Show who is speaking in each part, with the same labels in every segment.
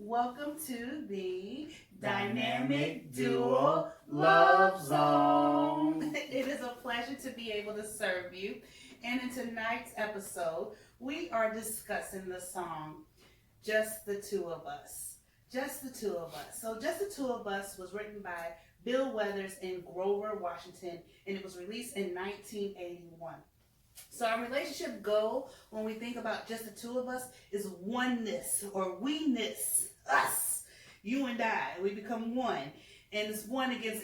Speaker 1: Welcome to the
Speaker 2: Dynamic Duo Love Zone.
Speaker 1: It is a pleasure to be able to serve you. And in tonight's episode, we are discussing the song Just the Two of Us. Just the Two of Us. So, Just the Two of Us was written by Bill Weathers in Grover, Washington, and it was released in 1981. So our relationship goal, when we think about just the two of us, is oneness or we-ness, us, you and I. We become one, and it's one against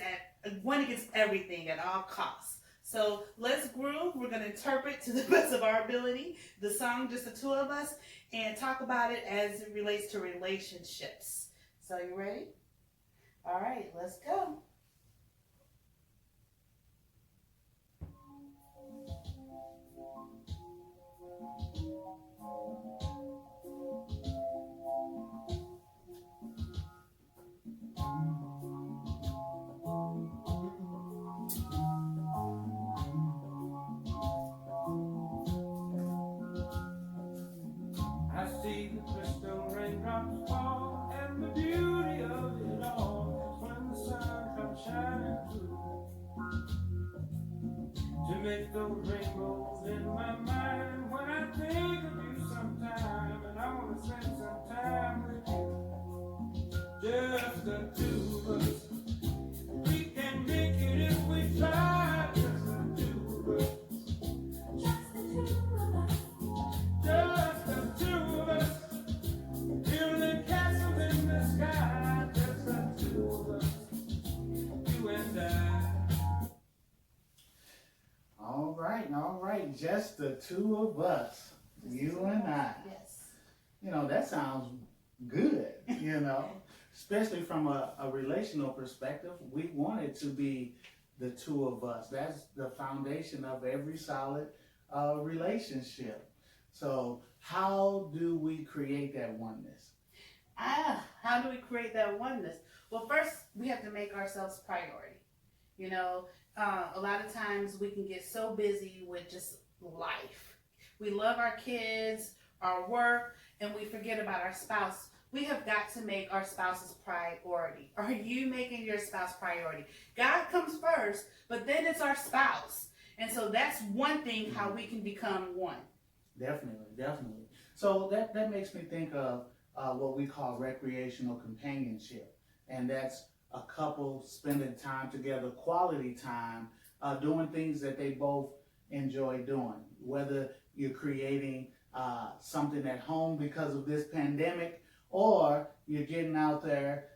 Speaker 1: everything at all costs. So let's groove. We're going to interpret to the best of our ability the song "Just the Two of Us" and talk about it as it relates to relationships. So you ready? All right, let's go.
Speaker 2: I see the crystal raindrops fall, and the beauty of it all is when the sun comes shining through to make those rainbows in my mind. When I think of you sometime, and I want to spend some time with you, just the two of us. We can make it if we try, just the two of us. Just the two of us. Just the two of us, building castles in the sky. Just the two of us, you and I.
Speaker 3: All right. Just the two of us, you and I.
Speaker 1: Yes.
Speaker 3: That sounds good, especially from a relational perspective. We want it to be the two of us. That's the foundation of every solid relationship. So how do we create that oneness?
Speaker 1: How do we create that oneness? Well, first, we have to make ourselves priority. A lot of times we can get so busy with just life. We love our kids, our work, and we forget about our spouse. We have got to make our spouse's priority. Are you making your spouse priority? God comes first, but then it's our spouse. And so that's one thing how we can become one.
Speaker 3: Definitely. So that makes me think of what we call recreational companionship. And that's a couple spending time together, quality time, doing things that they both enjoy doing. Whether you're creating something at home because of this pandemic, or you're getting out there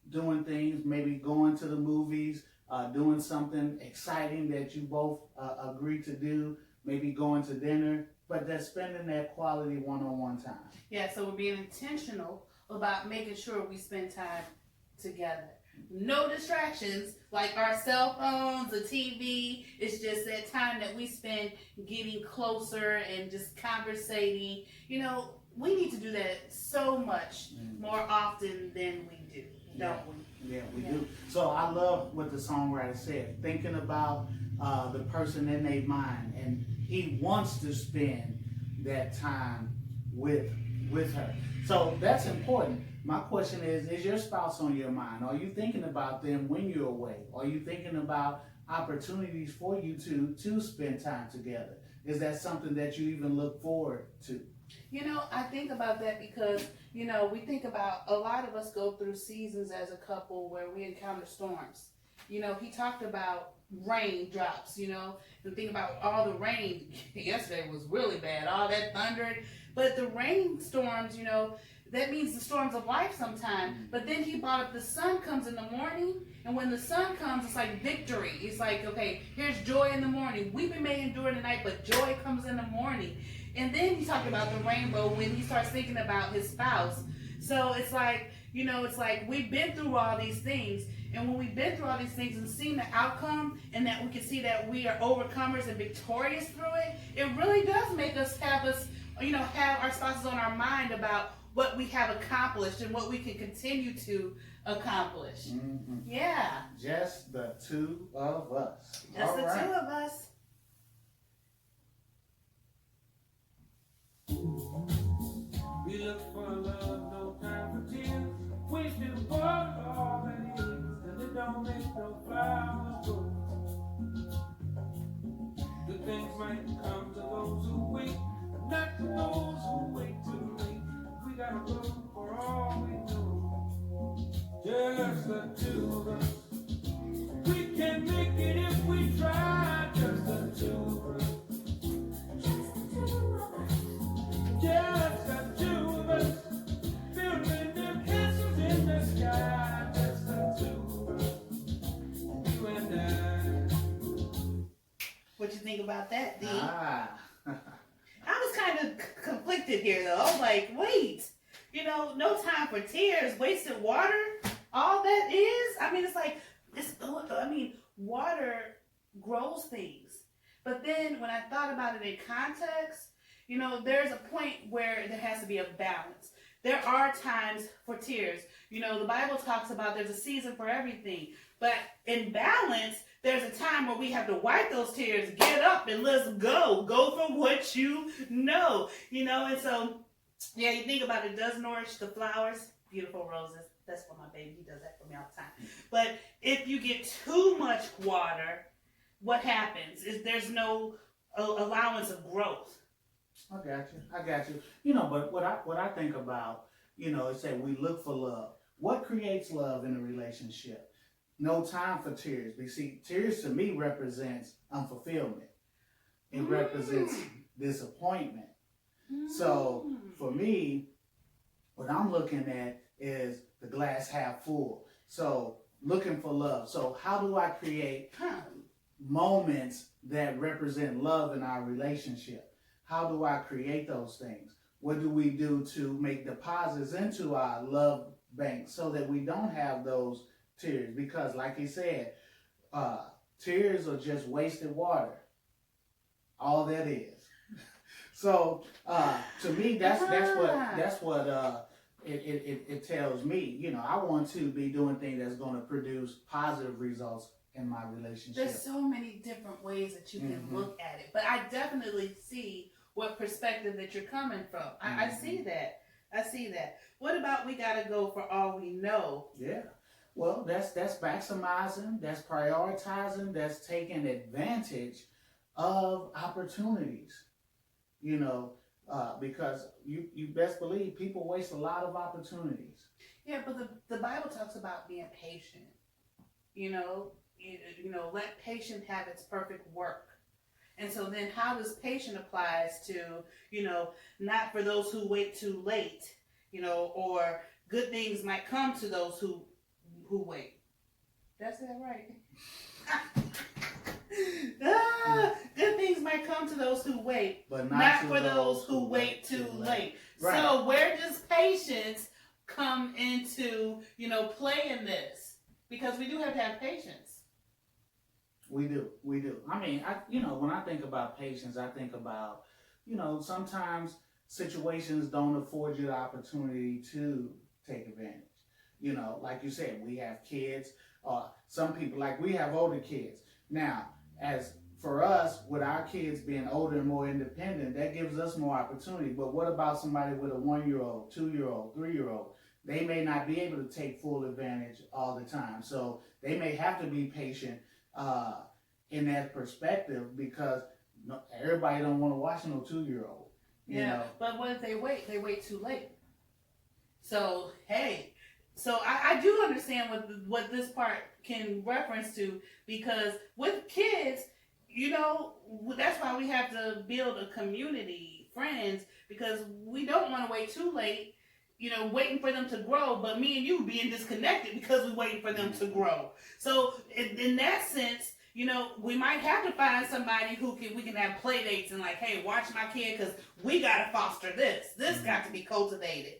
Speaker 3: doing things, maybe going to the movies, doing something exciting that you both agree to do, maybe going to dinner, but that's spending that quality one-on-one time.
Speaker 1: Yeah, so we're being intentional about making sure we spend time together. No distractions like our cell phones, the TV. It's just that time that we spend getting closer and just conversating. We need to do that so much more often than we do, don't we?
Speaker 3: Yeah, we do. So I love what the songwriter said, thinking about the person in their mind, and he wants to spend that time with her. So that's important. My question is your spouse on your mind? Are you thinking about them when you're away? Are you thinking about opportunities for you to spend time together? Is that something that you even look forward to?
Speaker 1: I think about that because, we think about a lot of us go through seasons as a couple where we encounter storms. He talked about raindrops, and think about all the rain. Yesterday was really bad, all that thunder. But the rainstorms, that means the storms of life sometime. But then he brought up the sun comes in the morning, and when the sun comes, it's like victory. It's like, okay, here's joy in the morning. Weeping may endure the night, but joy comes in the morning. And then he talked about the rainbow when he starts thinking about his spouse. So it's like, it's like we've been through all these things. And when we've been through all these things and seen the outcome, and that we can see that we are overcomers and victorious through it, it really does make us have our spouses on our mind about what we have accomplished and what we can continue to accomplish.
Speaker 3: Mm-hmm.
Speaker 1: Yeah.
Speaker 3: Just the two of us.
Speaker 1: Just the two of us.
Speaker 2: We look for love, no time no flowers grow. Good things might come to those who wait, but not to those who wait too late. We gotta go for all we know. Just the two of us. We can make it if we try. Just the two of us. Just the two of us. Building them castles in the sky. Just the two of us. You and I.
Speaker 1: What you think about that, D?
Speaker 3: Ah.
Speaker 1: I was kind of conflicted here, though. I was like, wait, no time for tears, wasted water, all that is. I mean, it's like, water grows things. But then when I thought about it in context, there's a point where there has to be a balance. There are times for tears. The Bible talks about there's a season for everything. But in balance, there's a time where we have to wipe those tears, get up, and let's go. Go for what you know. And so, yeah, you think about it, does nourish the flowers, beautiful roses. That's for my baby. He does that for me all the time. But if you get too much water, what happens? There's no allowance of growth.
Speaker 3: I got you. But what I think about, is that we look for love. What creates love in a relationship? No time for tears. You see, tears to me represents unfulfillment. It represents disappointment. So for me, what I'm looking at is the glass half full. So looking for love. So how do I create moments that represent love in our relationship? How do I create those things? What do we do to make deposits into our love bank so that we don't have those tears? Because like he said, tears are just wasted water. All that is. So to me, that's what it tells me. I want to be doing things that's going to produce positive results in my relationship.
Speaker 1: There's so many different ways that you can look at it, but I definitely see what perspective that you're coming from. I see that. I see that. What about we got to go for all we know?
Speaker 3: Yeah. Well, that's maximizing, that's prioritizing, that's taking advantage of opportunities. Because you best believe people waste a lot of opportunities.
Speaker 1: Yeah, but the Bible talks about being patient. Let patience have its perfect work. And so then how does patient applies to, not for those who wait too late, or good things might come to those who wait. That's that right. Good things might come to those who wait,
Speaker 3: but
Speaker 1: not for those who wait too late. Right. So where does patience come into, play in this? Because we do have to have patience.
Speaker 3: We do. I mean, when I think about patience, I think about, sometimes situations don't afford you the opportunity to take advantage. Like you said, we have kids. Some people, like we have older kids. Now, as for us, with our kids being older and more independent, that gives us more opportunity. But what about somebody with a 1-year-old, 2-year-old, 3-year-old? They may not be able to take full advantage all the time. So they may have to be patient in that perspective, because everybody don't want to watch no 2-year-old.
Speaker 1: Yeah, but what if they wait? They wait too late. So, hey. So I do understand what this part can reference to, because with kids, that's why we have to build a community, friends, because we don't want to wait too late, waiting for them to grow, but me and you being disconnected because we're waiting for them to grow. So in that sense, we might have to find somebody we can have play dates and like, hey, watch my kid because we got to foster this. This got to be cultivated.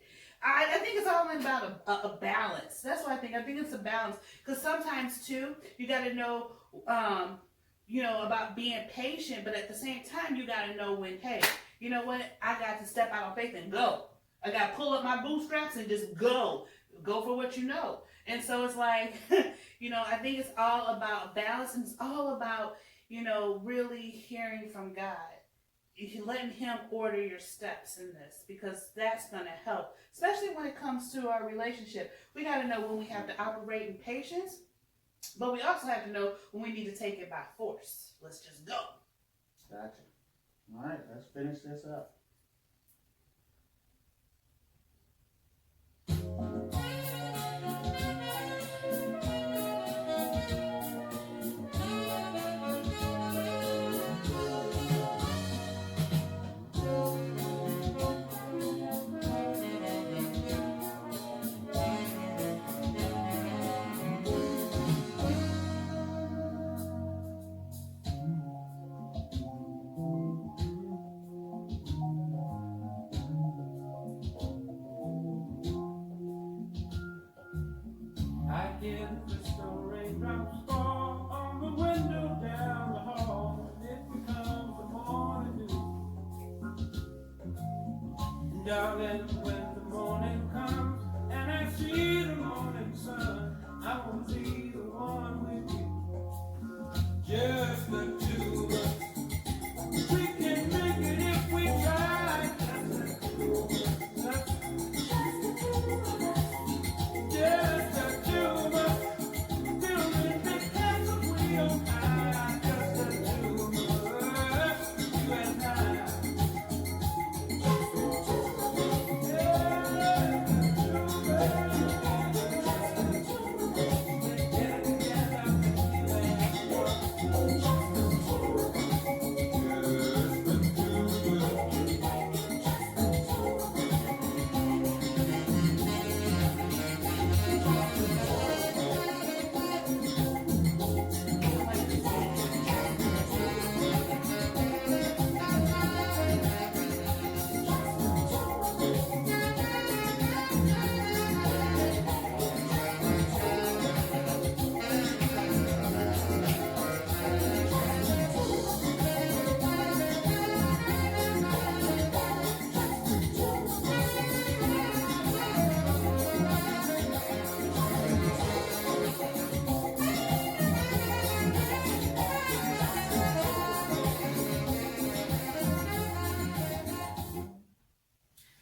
Speaker 1: I think it's all about a balance. That's what I think. I think it's a balance, because sometimes too, you got to know, about being patient, but at the same time, you got to know when, hey, you know what? I got to step out on faith and go. I got to pull up my bootstraps and just go for what you know. And so it's like, I think it's all about balance, and it's all about, really hearing from God. Letting him order your steps in this, because that's going to help, especially when it comes to our relationship. We got to know when we have to operate in patience But we also have to know when we need to take it by force. Let's just go.
Speaker 3: Gotcha. All right, let's finish this up.
Speaker 2: I hear the crystal raindrops fall on the window down the hall, and it becomes the morning dew. Darling, when the morning comes and I see the morning sun, I will be the one with you, just the two of us. We can make it if we try, just the two of us. Just the two of us. Building big castles we don't hide, just the two of us, you and I.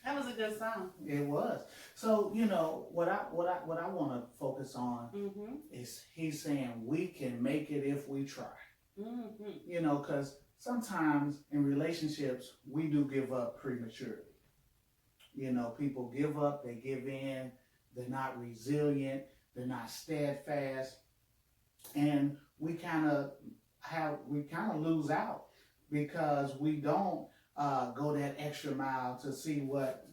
Speaker 1: That was a good song.
Speaker 3: It was. So, what I want to focus on
Speaker 1: Mm-hmm.
Speaker 3: is he's saying we can make it if we try.
Speaker 1: Mm-hmm.
Speaker 3: Because sometimes in relationships we do give up prematurely. People give up, they give in, they're not resilient, they're not steadfast, and we kind of lose out because we don't go that extra mile to see what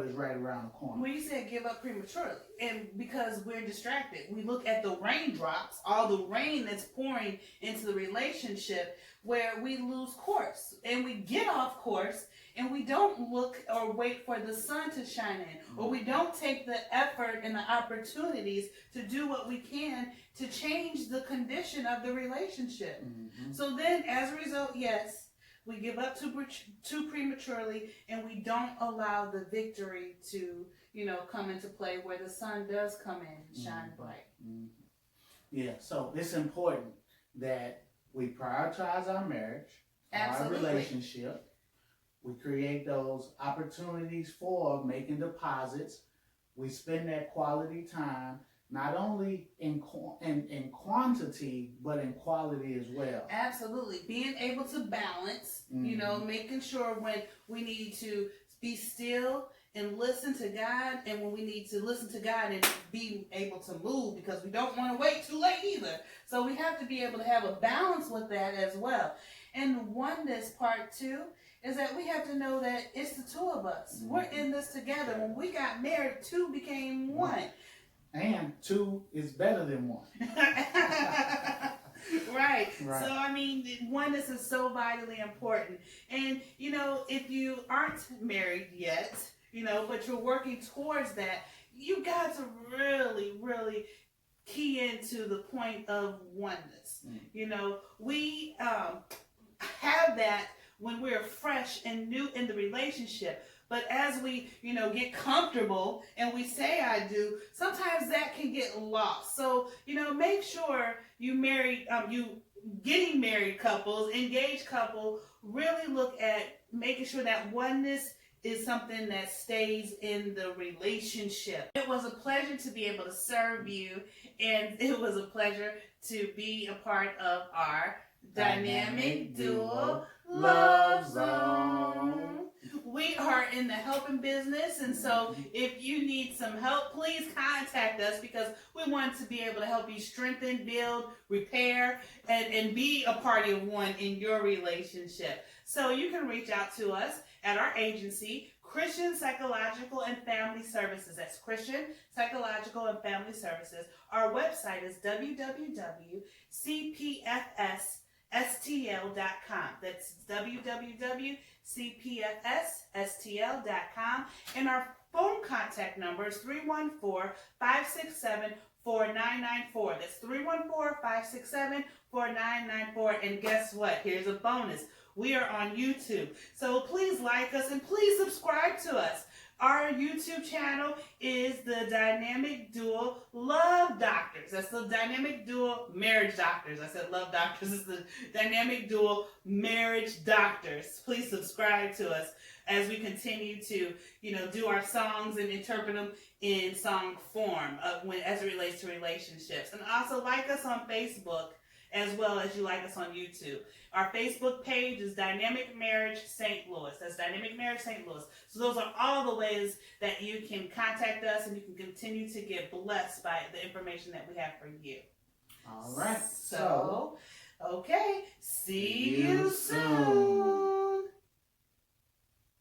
Speaker 3: is right around the corner.
Speaker 1: When you said give up prematurely, and because we're distracted, we look at the raindrops, all the rain that's pouring into the relationship, where we lose course and we get off course, and we don't look or wait for the sun to shine in, or we don't take the effort and the opportunities to do what we can to change the condition of the relationship.
Speaker 3: Mm-hmm.
Speaker 1: So then, as a result, yes, we give up too prematurely, and we don't allow the victory to, come into play where the sun does come in and shine bright.
Speaker 3: Mm-hmm. Yeah, so it's important that we prioritize our marriage,
Speaker 1: Absolutely.
Speaker 3: our relationship. We create those opportunities for making deposits. We spend that quality time, not only in quantity, but in quality as well.
Speaker 1: Absolutely. Being able to balance, making sure when we need to be still and listen to God, and when we need to listen to God and be able to move, because we don't want to wait too late either. So we have to be able to have a balance with that as well. And the oneness part too is that we have to know that it's the two of us. Mm-hmm. We're in this together. When we got married, two became one.
Speaker 3: And two is better than one.
Speaker 1: Right. So, oneness is so vitally important. And, if you aren't married yet, but you're working towards that, you got to really, really key into the point of oneness. Mm. We have that when we're fresh and new in the relationship. But as we, get comfortable and we say I do, sometimes that can get lost. So, make sure you getting married couples, engaged couple, really look at making sure that oneness is something that stays in the relationship. It was a pleasure to be able to serve you, and it was a pleasure to be a part of our Dynamic Duo Love Zone. We are in the helping business, and so if you need some help, please contact us, because we want to be able to help you strengthen, build, repair, and be a party of one in your relationship. So you can reach out to us at our agency, Christian Psychological and Family Services. That's Christian Psychological and Family Services. Our website is www.cpfsstl.com. That's www.cpfsstl.com. And our phone contact number is 314-567-4994. That's 314-567-4994. And guess what? Here's a bonus. We are on YouTube. So please like us and please subscribe to us. Our YouTube channel is the Dynamic Duo Love Doctors. That's the Dynamic Duo Marriage Doctors. I said Love Doctors. It's the Dynamic Duo Marriage Doctors. Please subscribe to us as we continue to, do our songs and interpret them in song form as it relates to relationships. And also like us on Facebook, as well as you like us on YouTube. Our Facebook page is Dynamic Marriage St. Louis. That's Dynamic Marriage St. Louis. So those are all the ways that you can contact us, and you can continue to get blessed by the information that we have for you.
Speaker 3: All right.
Speaker 1: So, okay. See you soon.